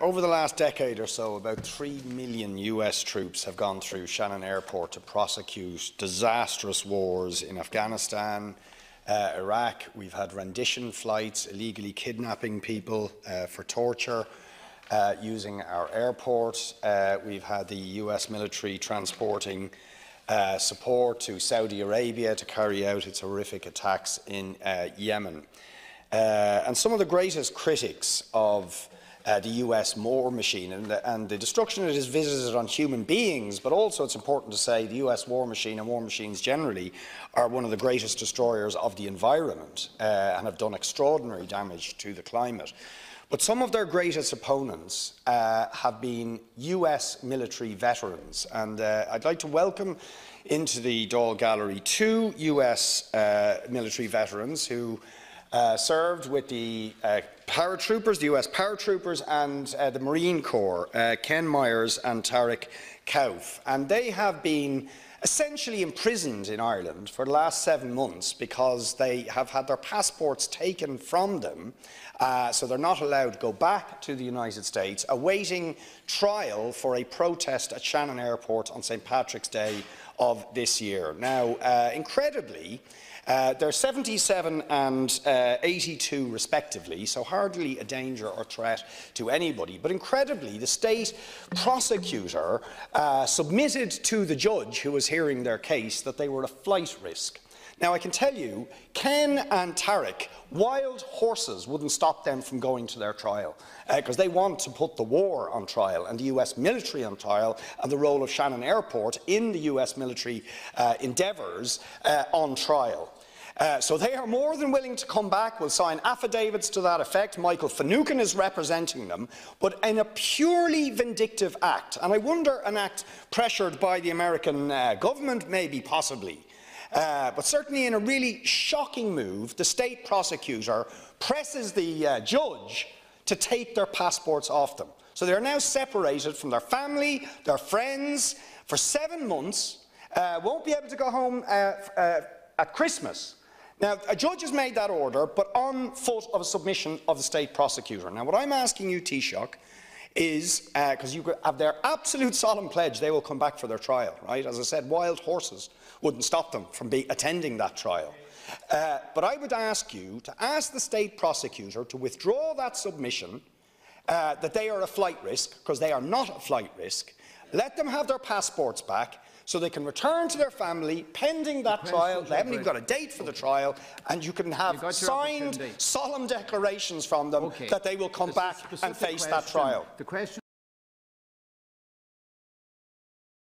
Over the last decade or so, about 3 million US troops have gone through Shannon Airport to prosecute disastrous wars in Afghanistan, Iraq. We've had rendition flights, illegally kidnapping people for torture using our airport. We've had the US military transporting support to Saudi Arabia to carry out its horrific attacks in Yemen. And some of the greatest critics of the US war machine and the destruction it has visited on human beings, but also it's important to say the US war machine and war machines generally are one of the greatest destroyers of the environment and have done extraordinary damage to the climate. But some of their greatest opponents have been US military veterans, and I'd like to welcome into the Dáil Gallery two US military veterans who served with the paratroopers, the US paratroopers and the Marine Corps, Ken and Tarak Kauff. And they have been essentially imprisoned in Ireland for the last 7 months because they have had their passports taken from them, so they're not allowed to go back to the United States, awaiting trial for a protest at Shannon Airport on St. Patrick's Day of this year. Now, incredibly, they're 77 and 82 respectively, so hardly a danger or threat to anybody. But incredibly, the state prosecutor submitted to the judge who was hearing their case that they were a flight risk. Now, I can tell you, Ken and Tarak, wild horses wouldn't stop them from going to their trial, because they want to put the war on trial and the US military on trial and the role of Shannon Airport in the US military endeavours on trial. So they are more than willing to come back. We'll sign affidavits to that effect. Michael Flanagan is representing them, but in a purely vindictive act, and I wonder an act pressured by the American government, maybe, possibly. But certainly in a really shocking move, the state prosecutor presses the judge to take their passports off them. So they are now separated from their family, their friends, for 7 months, won't be able to go home at Christmas. Now, a judge has made that order, but on foot of a submission of the state prosecutor. Now, what I'm asking you, Taoiseach, is, because you have their absolute solemn pledge they will come back for their trial, right? As I said, wild horses wouldn't stop them from attending that trial. But I would ask you to ask the state prosecutor to withdraw that submission that they are a flight risk, because they are not a flight risk. Let them have their passports back so they can return to their family pending that trial. They haven't even got a date for the trial, and you can have signed, solemn declarations from them that they will come back and face that trial.